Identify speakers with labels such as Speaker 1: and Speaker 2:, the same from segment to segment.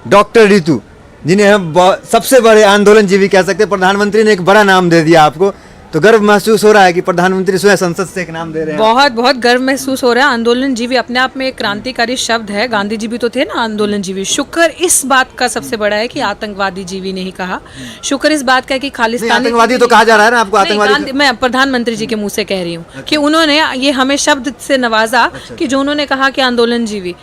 Speaker 1: Doctor Ritu, जिन्हें हम सबसे बड़े आंदोलनजीवी कह सकते हैं। प्रधानमंत्री ने एक बड़ा नाम दे दिया आपको, तो गर्व महसूस हो रहा है कि प्रधानमंत्री स्वयं संसद से एक नाम दे रहे हैं।
Speaker 2: बहुत बहुत गर्व महसूस हो रहा है। आंदोलनजीवी अपने आप में एक क्रांतिकारी शब्द है। गांधी जी भी तो थे ना आंदोलनजीवी। शुक्र इस बात का सबसे बड़ा है कि आतंकवादी जीवी नहीं कहा। शुक्र इस बात का है कि खालिस्तानी
Speaker 1: आतंकवादी तो कहा जा रहा है ना आपको, आतंकवादी
Speaker 2: मैं प्रधानमंत्री जी के मुंह से कह रही हूँ कि उन्होंने ये हमें शब्द से नवाजा कि जो उन्होंने कहा कि आंदोलनजीवी,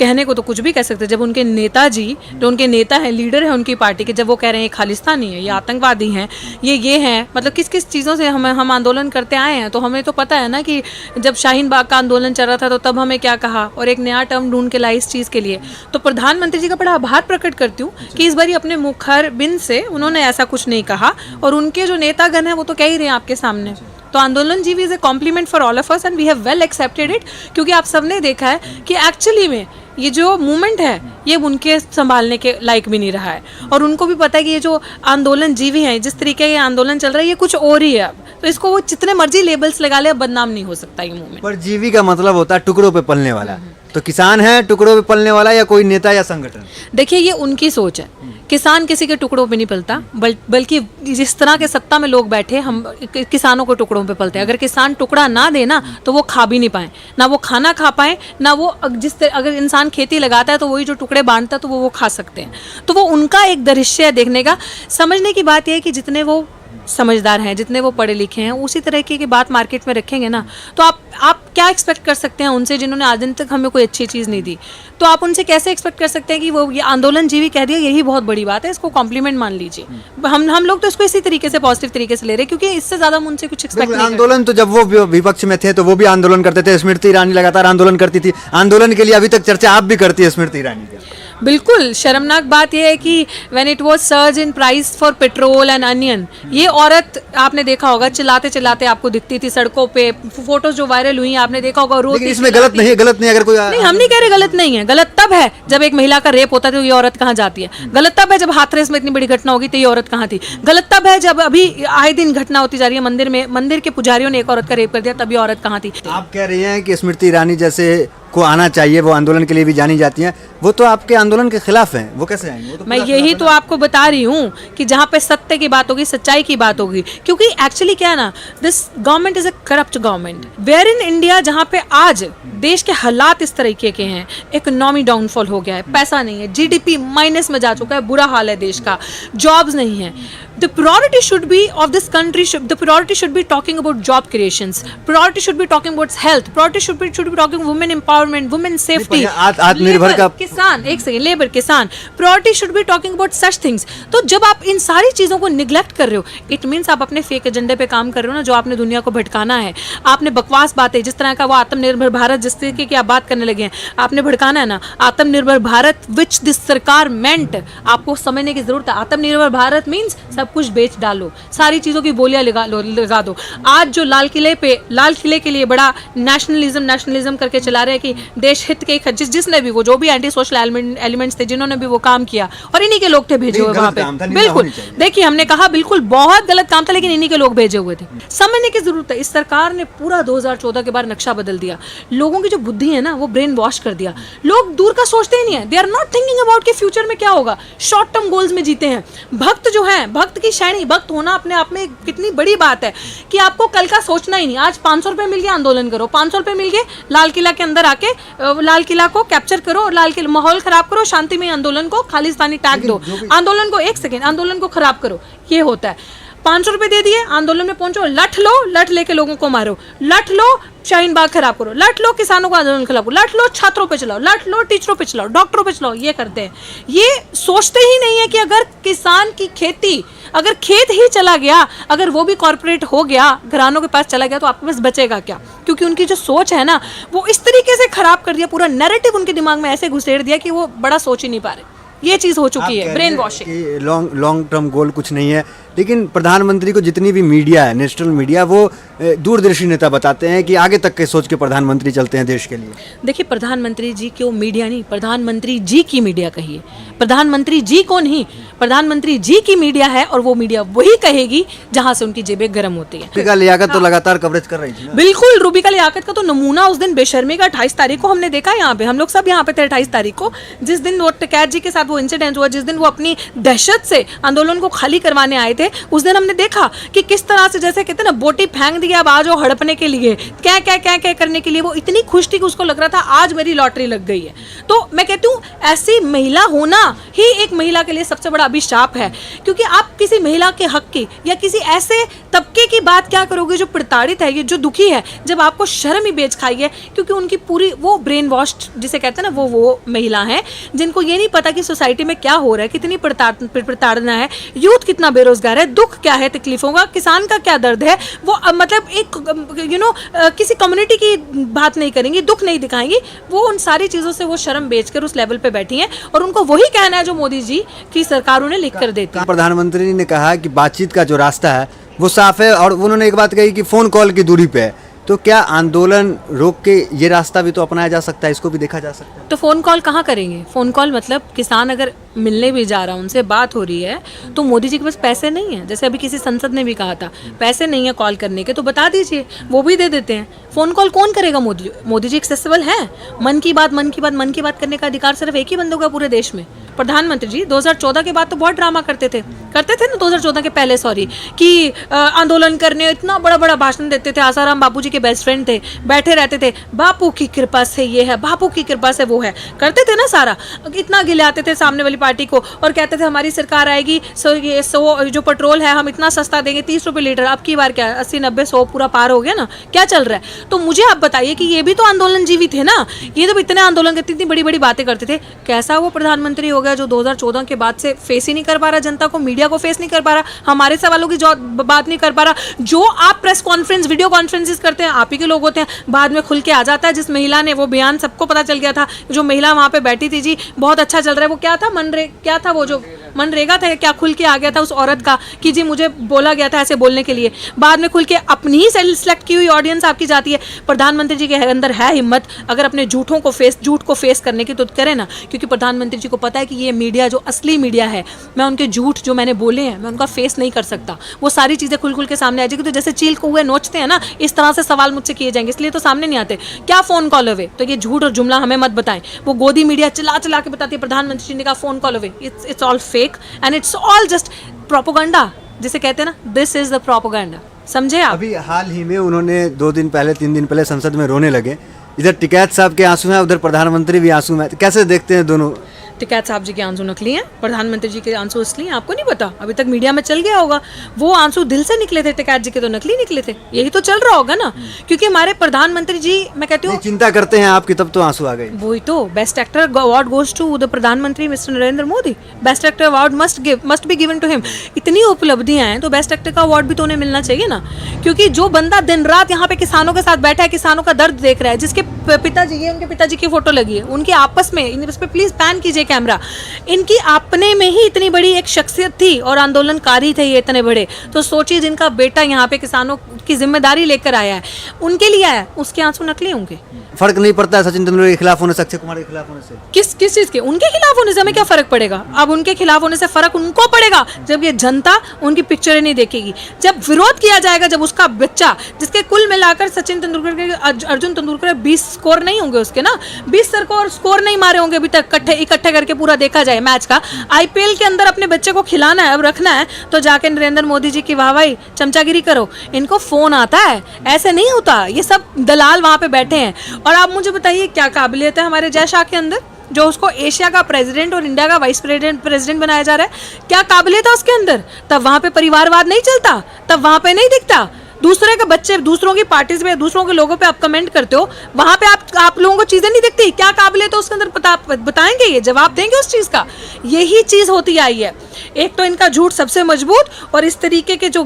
Speaker 2: कहने को तो कुछ भी कह सकते हैं। जब उनके नेताजी, जो उनके नेता हैं, लीडर हैं उनकी पार्टी के, जब वो कह रहे हैं ये खालिस्तानी है, ये आतंकवादी हैं, ये हैं, मतलब किस किस चीज़ों से हम आंदोलन करते आए हैं। तो हमें तो पता है ना कि जब शाहीन बाग का आंदोलन चल रहा था तो तब हमें क्या कहा और एक नया टर्म ढूंढ के लाई इस चीज़ के लिए। तो प्रधानमंत्री जी का बड़ा आभार प्रकट करती हूँ कि इस बारी अपने मुखर बिन से उन्होंने ऐसा कुछ नहीं कहा, और उनके जो नेतागण हैं वो तो कह ही रहे हैं आपके सामने। तो आंदोलनजीवी is a compliment for all of us and we have well accepted it, क्योंकि आप सबने देखा है कि एक्चुअली में ये जो मूवमेंट है ये उनके संभालने के लायक भी नहीं रहा है, और उनको भी पता है कि ये जो आंदोलनजीवी हैं, जिस तरीके ये आंदोलन चल रहा है, ये कुछ और ही है। अब तो इसको वो जितने मर्जी लेबल्स लगा ले, अब बदनाम नहीं हो सकता ये मूवमेंट।
Speaker 1: पर जीवी का मतलब होता है टुकड़ों पे पलने वाला, तो किसान है टुकड़ों पे पलने वाला या कोई नेता या संगठन?
Speaker 2: देखिए ये उनकी सोच है। किसान किसी के टुकड़ों पे नहीं पलता, बल्कि जिस तरह के सत्ता में लोग बैठे, हम किसानों को टुकड़ों पे पलते हैं। अगर किसान टुकड़ा ना दे ना तो वो खा भी नहीं पाए, ना वो खाना खा पाए, ना वो अगर इंसान खेती लगाता है तो वही जो टुकड़े बांटता है तो वो खा सकते हैं। तो वो उनका एक दृश्य है देखने का। समझने की बात यह है कि जितने वो समझदार हैं, जितने वो पढ़े लिखे हैं, उसी तरह की बात मार्केट में रखेंगे ना, तो आप क्या एक्सपेक्ट कर सकते हैं उनसे, जिन्होंने आज दिन तक हमें कोई अच्छी चीज़ नहीं दी। तो आप उनसे कैसे एक्सपेक्ट कर सकते हैं कि वो ये आंदोलनजीवी कह दिया, यही बहुत बड़ी बात है, इसको कॉम्प्लीमेंट मान लीजिए। हम लोग तो इसको इसी तरीके से पॉजिटिव तरीके से ले रहे हैं, क्योंकि इससे ज़्यादा हम उनसे कुछ एक्सपेक्ट नहीं।
Speaker 1: आंदोलन तो जब वो विपक्ष में थे तो वो भी आंदोलन करते थे, स्मृति ईरानी लगातार आंदोलन करती थी। आंदोलन के लिए अभी तक चर्चा आप भी करती है स्मृति ईरानी की।
Speaker 2: बिल्कुल शर्मनाक बात यह है कि when it was surge in price for petrol and onion, ये औरत आपने देखा होगा चिल्लाते चिल्लाते आपको दिखती थी सड़कों पे। फोटोज जो वायरल हुई आपने देखा होगा, रोती।
Speaker 1: इसमें गलत नहीं है अगर कोई
Speaker 2: नहीं, हम नहीं कह रहे गलत नहीं है। गलत तब है जब एक महिला का रेप होता है तो ये औरत कहाँ जाती है। गलत तब है जब हाथरस में इतनी बड़ी घटना होगी तो ये औरत कहाँ थी। गलत तब है जब अभी आए दिन घटना होती जा रही है मंदिर के पुजारियों ने एक औरत का रेप कर दिया, तब ये औरत कहाँ थी।
Speaker 1: आप कह रही हैं कि स्मृति ईरानी जैसे को आना चाहिए, वो आंदोलन के लिए भी जानी जाती हैं, वो तो आपके आंदोलन के खिलाफ हैं, वो कैसे आएंगे? तो
Speaker 2: मैं यही तो आपको बता रही हूँ कि जहाँ पे सत्य की बात होगी, सच्चाई की बात होगी, क्योंकि एक्चुअली क्या है ना, this government is a corrupt government. Where in India, जहाँ पे आज देश के हालात इस तरीके के हैं, इकोनॉमी डाउनफॉल हो गया है, पैसा नहीं है, जीडीपी माइनस में जा चुका है, बुरा हाल है देश का, जॉब्स नहीं है। The priority should be of this country, the priority should be talking about job creations, priority should be talking about health, priority should be talking women empowerment, women safety,
Speaker 1: आत्मनिर्भर का
Speaker 2: किसान, एक सेकंड, लेबर किसान, priority should be talking about such things। तो जब आप इन सारी चीज़ों को निगलेक्ट कर रहे हो, इट मीन्स आप अपने फेक एजेंडे पे काम कर रहे हो ना, जो आपने दुनिया को भटकाना है। आपने बकवास बातें, जिस तरह का वो आत्मनिर्भर भारत जिस तरीके की आप बात करने लगे हैं, आपने भड़काना है ना। आत्मनिर्भर भारत विच दिस सरकार मेंट, आपको समझने की जरूरत है। आत्मनिर्भर भारत मीन्स सब कुछ बेच डालो, सारी चीज़ों की बोलियां लगा दो। आज जो लाल किले के लिए बड़ा नेशनलिज्म करके चला रहे हैं कि देश हित के जिसने भी वो जो भी एंटी सोशल एलिमेंट्स थे, जिन्होंने भी वो काम किया, और इन्हीं के लोग थे भेजे हुए वहां पे। बिल्कुल, देखिए हमने कहा बिल्कुल बहुत गलत काम था, लेकिन इन्हीं के लोग भेजे हुए थे। समझने की जरूरत है। इस सरकार ने पूरा 2014 के बाद नक्शा बदल दिया। लोगों की जो बुद्धि है ना, वो ब्रेन वॉश कर दिया। लोग दूर का सोचते ही नहीं है। They are not thinking about कि फ्यूचर में क्या होगा। शॉर्ट टर्म गोल्स में जीते हैं। भक्त जो है, भक्त की श्रेणी, भक्त होना अपने आप में कितनी बड़ी बात है कि आपको कल का सोचना ही नहीं। आज 500 रुपए मिल गया, आंदोलन करो। 500 रुपए मिल गए, लाल किला के अंदर आके लाल किला को कैप्चर करो और लाल किला माहौल खराब करो, शांति में आंदोलन को खालिस्तानी टैग दो, आंदोलन को एक सेकेंड आंदोलन को खराब करो। ये होता है। 500 रुपए दे दिए, आंदोलन में पहुंचो, लठ लो, लठ लेके लोगों को मारो, लठ लो, शाहीन बाग खराब करो, लठ लो, किसानों को आंदोलन खिलाओ, लठ लो, छात्रों पे चलाओ, लठ लो, टीचरों पे चलाओ, डॉक्टरों पे चलाओ। ये करते हैं। ये सोचते ही नहीं है कि अगर किसान की खेती, अगर खेत ही चला गया, अगर वो भी कॉर्पोरेट हो गया, घरानों के पास चला गया, तो आपके पास बचेगा क्या? क्योंकि उनकी जो सोच है ना, वो इस तरीके से खराब कर दिया, पूरा नैरेटिव उनके दिमाग में ऐसे घुसेड़ दिया कि वो बड़ा सोच ही नहीं पा रहे। ये चीज़ हो चुकी है, brain washing.
Speaker 1: Long term goal कुछ नहीं है, लेकिन प्रधानमंत्री को जितनी भी मीडिया है, नेशनल मीडिया, वो दूरदर्शी नेता बताते हैं कि आगे तक के सोच के प्रधानमंत्री चलते हैं देश के लिए।
Speaker 2: देखिए, प्रधानमंत्री जी क्यों मीडिया नहीं, प्रधानमंत्री जी की मीडिया कहिए, प्रधानमंत्री जी को नहीं, प्रधानमंत्री जी की मीडिया है और वो मीडिया वही कहेगी जहां से उनकी जेबें गर्म होती है।
Speaker 1: रूबिका लियाकत तो लगातार कवरेज कर रही थी ना?
Speaker 2: बिल्कुल, रूबिका लियाकत का तो नमूना उस दिन बेशर्मी का 28 तारीख को हमने देखा यहाँ पे, हम लोग सब यहाँ पे थे 28 तारीख को, जिस दिन वो टिकैत जी के साथ वो इंसिडेंट हुआ, जिस दिन वो अपनी दहशत से आंदोलन को खाली करवाने आए थे, उस दिन हमने देखा कि किस तरह से, जैसे कहते हैं ना, बोटी फेंक दिया अब आज वो हड़पने के लिए, क्या क्या क्या क्या करने के लिए, वो इतनी खुश थी कि उसको लग रहा था आज मेरी लॉटरी लग गई है। तो मैं कहती हूँ ऐसी महिला होना ही एक महिला के लिए सबसे बड़ा अभिशाप है, क्योंकि आप किसी महिला के हक की या किसी ऐसे तबके की बात क्या करोगे जो प्रताड़ित है, ये जो दुखी है, जब आपको शर्म ही बेच खाई है, क्योंकि उनकी पूरी वो ब्रेन वॉश्ड जिसे कहते हैं ना, वो महिला है जिनको ये नहीं पता कि सोसाइटी में क्या हो रहा है, कितनी प्रताड़ना है, यूथ कितना बेरोजगार है, दुख क्या है, तकलीफों का, किसान का क्या दर्द है, वो मतलब एक किसी कम्युनिटी की बात नहीं करेंगी, दुख नहीं दिखाएंगी, वो उन सारी चीज़ों से वो शर्म बेचकर उस लेवल पे बैठी हैं और उनको वही कहना है जो मोदी जी की सरकार उन्हें लिख कर देती है।
Speaker 1: प्रधानमंत्री ने कहा कि बातचीत का जो रास्ता है वो साफ है, और उन्होंने एक बात कही कि फोन कॉल की दूरी पे है। तो क्या आंदोलन रोक के ये रास्ता भी तो अपनाया जा सकता है, इसको भी देखा जा सकता है?
Speaker 2: तो फ़ोन कॉल कहाँ करेंगे? फ़ोन कॉल मतलब किसान अगर मिलने भी जा रहा है, उनसे बात हो रही है, तो मोदी जी के पास पैसे नहीं है, जैसे अभी किसी संसद ने भी कहा था पैसे नहीं है कॉल करने के, तो बता दीजिए, वो भी दे देते हैं। फ़ोन कॉल कौन करेगा? मोदी जी एक्सेसिबल है। मन की बात करने का अधिकार सिर्फ एक ही बंदे को है पूरे देश में, प्रधानमंत्री जी। 2014 के बाद तो बहुत ड्रामा करते थे ना, 2014 के पहले सॉरी, कि आंदोलन करने इतना बड़ा बड़ा भाषण देते थे, आसाराम बापू जी के बेस्ट फ्रेंड थे, बैठे रहते थे, बापू की कृपा से ये है, बापू की कृपा से वो है, करते थे ना सारा, इतना गिलाते थे सामने वाली पार्टी को और कहते थे हमारी सरकार आएगी, ये जो पेट्रोल है हम इतना सस्ता देंगे, 30 रुपये लीटर। अब की बार क्या 80 90 100 पूरा पार हो गया ना, क्या चल रहा है? तो मुझे आप बताइए कि ये भी तो आंदोलन जीवी थे ना, ये तो इतने आंदोलन करते, इतनी बड़ी बड़ी बातें करते थे, कैसा वो प्रधानमंत्री हो गया जो 2014 के बाद से फेस ही नहीं कर पा रहा जनता को, मीडिया को फेस नहीं कर पा रहा, हमारे सवालों की बात नहीं कर पा रहा। जो आप प्रेस कॉन्फ्रेंस, वीडियो कॉन्फ्रेंसेस करते हैं, आप ही के लोग होते हैं, बाद में खुल के आ जाता है। जिस महिला ने वो बयान, सबको पता चल गया था, जो महिला वहां पे बैठी थी जी, बहुत अच्छा चल रहा है, वो क्या था, क्या था वो जो मनरेगा था, क्या खुल के आ गया था उस औरत का कि जी मुझे बोला गया था ऐसे बोलने के लिए, बाद में खुल के अपनी ही सेलेक्ट की हुई ऑडियंस आपकी जाती है। प्रधानमंत्री जी के अंदर है हिम्मत, अगर अपने झूठ को फेस करने की तो करें ना, क्योंकि प्रधानमंत्री जी को पता है कि ये मीडिया जो असली मीडिया है, मैं उनके झूठ जो मैंने बोले हैं मैं उनका फेस नहीं कर सकता, वो सारी चीज़ें खुल के सामने आ जाएगी। तो जैसे चील को हुए नोचते हैं ना, इस तरह से सवाल मुझसे किए जाएंगे, इसलिए तो सामने नहीं आते। क्या फ़ोन कॉल हुए? तो ये झूठ और जुमला हमें मत बताएं, वो गोदी मीडिया चला के बताती है प्रधानमंत्री जी ने कहा फ़ोन कॉल हुए, it's all fake and it's all just propaganda, जिसे कहते हैं ना, दिस इज द प्रोपोगंडा, समझे आप?
Speaker 1: अभी हाल ही में उन्होंने 2 दिन पहले 3 दिन पहले संसद में रोने लगे, इधर टिकैत साहब के आंसू हैं, उधर प्रधानमंत्री भी आंसू में, कैसे देखते हैं दोनों?
Speaker 2: टिकैत साहब जी के आंसू नकली हैं, प्रधानमंत्री जी के आंसू असली हैं, आपको नहीं पता? अभी तक मीडिया में चल गया होगा, वो आंसू दिल से निकले थे, टिकैत जी के तो नकली निकले थे, यही तो चल रहा होगा ना, क्योंकि हमारे प्रधानमंत्री जी, मैं कहती हूँ,
Speaker 1: चिंता करते हैं आपकी, तब तो आंसू आ गए।
Speaker 2: वही तो, best actor award goes to the प्रधानमंत्री mister Narendra Modi, best actor award must be given to him. इतनी उपलब्धियां हैं तो बेस्ट एक्टर का अवार्ड भी तो उन्हें मिलना चाहिए ना, क्योंकि जो बंदा दिन रात यहाँ पे किसानों के साथ बैठा है, किसानों का दर्द देख रहा है, जिसके पिताजी, ये उनके पिताजी की फोटो लगी है, उनके आपस में, इस पे प्लीज पैन कीजिए कैमरा, इनकी अपने में ही इतनी बड़ी एक शख्सियत थी और आंदोलनकारी थे ये इतने बड़े, तो सोचिए जिनका बेटा यहाँ पे किसानों की जिम्मेदारी लेकर आया है, उनके लिए आया, उसके आंसू नकली होंगे।
Speaker 1: फर्क नहीं पड़ता है सचिन तेंदुलकर के खिलाफ होने से, अक्षय कुमार के खिलाफ होने से?
Speaker 2: किस चीज के? उनके खिलाफ होने से हमें क्या फर्क पड़ेगा? अब उनके खिलाफ होने से फर्क उनको पड़ेगा जब ये जनता उनकी पिक्चरें नहीं देखेगी, जब विरोध किया जाएगा, जब उसका बच्चा, जिसके कुल मिलाकर सचिन तेंदुलकर के, अर्जुन तेंदुलकर 20 स्कोर नहीं होंगे उसके ना, 20 स्कोर नहीं मारे होंगे अभी तक इकट्ठे करके पूरा देखा जाए मैच का, आईपीएल के अंदर अपने बच्चे को खिलाना है, अब रखना है, तो जाके नरेंद्र मोदी जी की वाह भाई चमचागिरी करो। इनको फोन आता है, ऐसे नहीं होता, ये सब दलाल वहां पे बैठे हैं। और आप मुझे बताइए क्या काबिलियत है हमारे जय शाह के अंदर, जो उसको एशिया का प्रेसिडेंट और इंडिया का वाइस प्रेसिडेंट बनाया जा रहा है, क्या काबिलियत है उसके अंदर? तब वहां पे परिवारवाद नहीं चलता, तब वहां पे नहीं दिखता, दूसरे के बच्चे, दूसरों की पार्टीज पे, दूसरों के लोगों पे आप कमेंट करते हो, वहां पे आप लोगों को चीजें नहीं दिखती, क्या काबिलियत है उसके अंदर, बताएंगे, ये जवाब देंगे उस चीज का। यही चीज होती आई है, एक तो इनका झूठ सबसे मजबूत, और इस तरीके के जो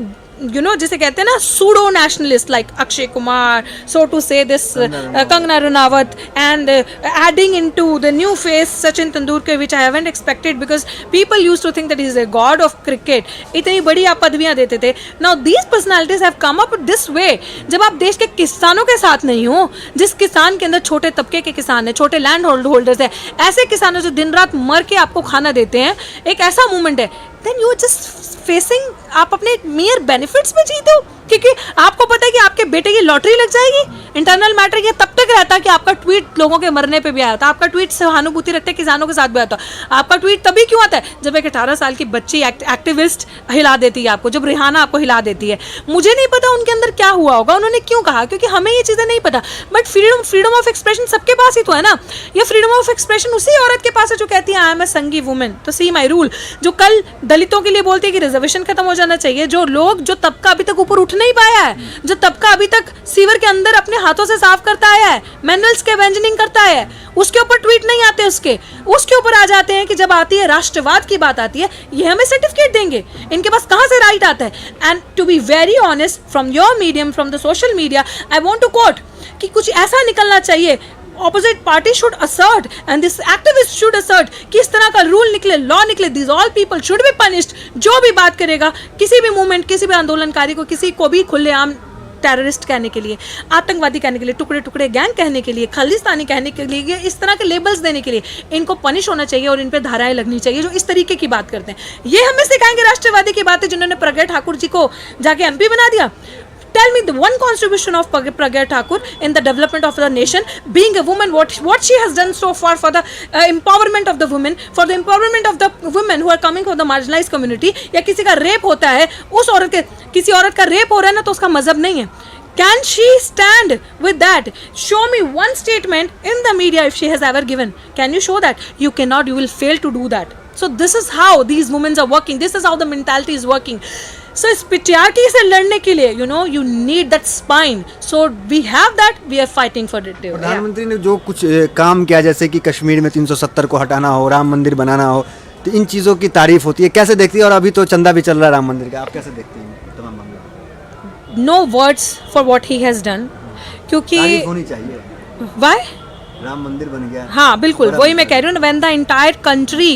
Speaker 2: यू नो जिसे कहते हैं ना pseudo nationalist like Akshay Kumar, so to say this Kangana Ranaut and adding into the new face Sachin Tendulkar which I haven't expected because people used to think that he is a god of cricket. इतनी बड़ी आप पदवियां देते थे. Now these personalities have come up this way. जब आप देश के किसानों के साथ नहीं हो, जिस किसान के अंदर छोटे तबके के किसान है, छोटे लैंड होल्डर्स है, ऐसे किसानों जो दिन रात मर के आपको खाना देते हैं, एक ऐसा मूवमेंट है, then you are just facing, आप अपने मेयर बेनिफिट्स में जीते हो क्योंकि आपको पता है कि आपके बेटे की लॉटरी लग जाएगी. इंटरनल मैटर ये तब तक रहता है कि आपका ट्वीट लोगों के मरने पे भी आया था, आपका ट्वीट सहानुभूति रखते किसानों के साथ भी आता है. आपका ट्वीट तभी क्यों आता है जब एक 18 साल की बच्ची एक्टिविस्ट हिला देती है आपको, जब रिहाना आपको हिला देती है. मुझे नहीं पता उनके अंदर क्या हुआ होगा, उन्होंने क्यों कहा, क्योंकि हमें ये चीज़ें नहीं पता. बट फ्रीडम ऑफ एक्सप्रेशन सबके पास ही तो है ना. ये फ्रीडम ऑफ एक्सप्रेशन उसी औरत के पास है जो कहती है आई एम अ संगी वुमेन, तो सी माई रूल. जो कल दलितों के लिए बोलती है कि रिजर्वेशन खत्म हो जाना चाहिए, जो तबका अभी तक ऊपर उठ नहीं पाया है, जो तबका अभी तक सीवर के अंदर अपने हाथों से साफ करता आया है, मिनरल्स के वेंजनिंग करता है, उसके ऊपर ट्वीट नहीं आते. उसके ऊपर आ जाते हैं कि जब आती है राष्ट्रवाद की बात आती है, ये हमें सर्टिफिकेट देंगे. इनके पास कहां से राइट आता है. And to be very honest from your medium, from the social media, I want to quote कि कुछ ऐसा निकलना चाहिए, opposite party should assert and this activist should assert कि इस तरह का रूल निकले, लॉ निकले, these all people should be punished. जो भी बात करेगा किसी भी मूवमेंट, किसी भी आंदोलनकारी को, किसी को भी खुलेआम टेररिस्ट कहने के लिए, आतंकवादी कहने के लिए, टुकड़े टुकड़े गैंग कहने के लिए, खालिस्तानी कहने के लिए, इस तरह के लेबल्स देने के लिए इनको पनिश होना चाहिए और इन पे धाराएं लगनी चाहिए जो इस तरीके की बात करते हैं. ये हमें सिखाएंगे राष्ट्रवादी की बातें जिन्होंने प्रज्ञा ठाकुर जी को जाके एमपी बना दिया. Tell me the one contribution of Pragya Thakur in the development of the nation, being a woman, what she has done so far for the empowerment of the women, for the empowerment of the women who are coming from the marginalized community. या किसी का rape होता है, उस औरत के, किसी औरत का रेप हो रहा है ना, तो उसका मजहब नहीं है. Can she stand with that? Show me one statement in the media if she has ever given. Can you show that? You cannot. You will fail to do that. So this is how these women are working. This is how the mentality is working. So इस patriarchy से लड़ने के लिए, you know, you need that spine. So we have that. We are fighting for it.
Speaker 1: प्रधानमंत्री ने जो कुछ काम किया, जैसे कि कश्मीर में 370 को हटाना हो, राम मंदिर बनाना हो, तो इन चीज़ों की तारीफ होती है. कैसे देखती है? और अभी तो चंदा भी चल रहा है राम मंदिर का, आप कैसे देखती हैं तमाम मामला?
Speaker 2: No words for what he has done. क्योंकि
Speaker 1: तारीफ होनी चाहिए.
Speaker 2: Why?
Speaker 1: राम मंदिर बन गया.
Speaker 2: हाँ बिल्कुल, वही मैं कह रही हूँ. When the entire country,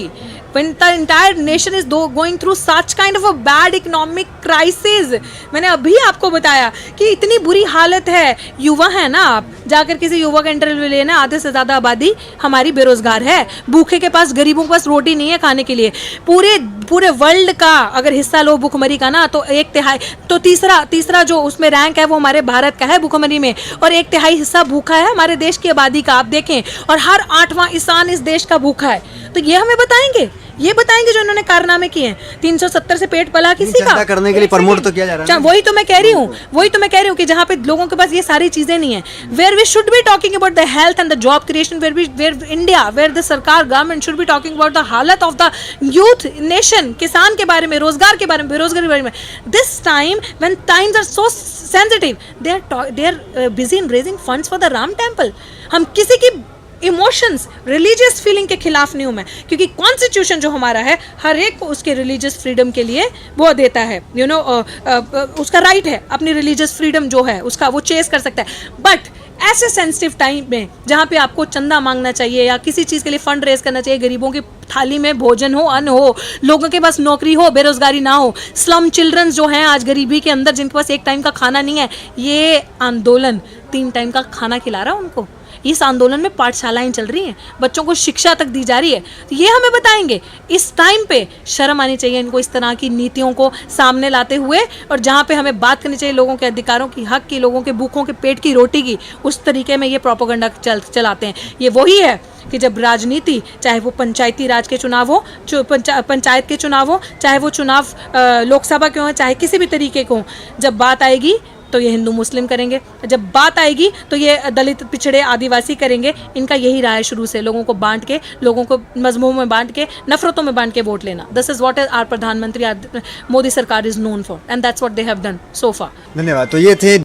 Speaker 2: when the entire nation is going through such kind of a bad economic crisis, मैंने अभी आपको बताया कि इतनी बुरी हालत है. युवा है ना, आप जाकर किसी युवा का इंटरव्यू लेना, आधे से ज़्यादा आबादी हमारी बेरोजगार है, भूखे के पास, गरीबों के पास रोटी नहीं है खाने के लिए. पूरे वर्ल्ड का अगर हिस्सा लो भूखमरी का ना, तो 1/3, तो तीसरा जो उसमें रैंक है वो हमारे भारत का है भूखमरी में, और 1/3 हिस्सा भूखा है हमारे देश की आबादी का. आप देखें, और हर 8वां इंसान इस देश का भूखा है. तो ये हमें बताएंगे जो इन्होंने कारनामे किए हैं. 370 से पेट पला किसी का
Speaker 1: करने के लिए प्रमोट तो किया जा रहा है.
Speaker 2: वही तो मैं कह रही हूँ कि जहाँ पे लोगों के पास ये सारी चीजें नहीं है. Where we should be talking about the health and the job creation, where the सरकार government should be talking about the हालत ऑफ द यूथ नेशन, किसान के बारे में, रोजगार के बारे में, बेरोजगारी के बारे में. This time when times are so sensitive, they are busy in raising funds for the Ram temple. हम किसी की इमोशंस, रिलीजियस फीलिंग के खिलाफ नहीं हूँ मैं, क्योंकि कॉन्स्टिट्यूशन जो हमारा है हर एक को उसके रिलीजियस फ्रीडम के लिए वो देता है, यू नो, उसका राइट है अपनी रिलीजियस फ्रीडम जो है उसका वो चेस कर सकता है. बट ऐसे सेंसिटिव टाइम में जहाँ पे आपको चंदा मांगना चाहिए या किसी चीज़ के लिए फंड रेज करना चाहिए, गरीबों की थाली में भोजन हो, अन्न हो, लोगों के पास नौकरी हो, बेरोजगारी ना हो, स्लम चिल्ड्रंस जो हैं आज गरीबी के अंदर, जिनके पास एक टाइम का खाना नहीं है, ये आंदोलन 3 टाइम का खाना खिला रहा है उनको. इस आंदोलन में पाठशालाएं चल रही हैं, बच्चों को शिक्षा तक दी जा रही है. तो ये हमें बताएंगे. इस टाइम पे शर्म आनी चाहिए इनको इस तरह की नीतियों को सामने लाते हुए, और जहाँ पे हमें बात करनी चाहिए लोगों के अधिकारों की, हक की, लोगों के भूखों के पेट की रोटी की, उस तरीके में ये प्रोपेगेंडा चलाते हैं. ये वही है कि जब राजनीति, चाहे वो पंचायती राज के चुनाव हो, पंचायत के चुनाव हो, चाहे वो चुनाव लोकसभा के हो, चाहे किसी भी तरीके को हो, जब बात आएगी तो ये हिंदू मुस्लिम करेंगे, जब बात आएगी तो ये दलित पिछड़े आदिवासी करेंगे. इनका यही रहा है शुरू से, लोगों को बांट के, लोगों को मजमूम में बांट के, नफरतों में बांट के वोट लेना. दिस इज व्हाट आवर प्रधानमंत्री मोदी सरकार is known for, and that's what they have done so far.
Speaker 1: धन्यवाद. तो ये थे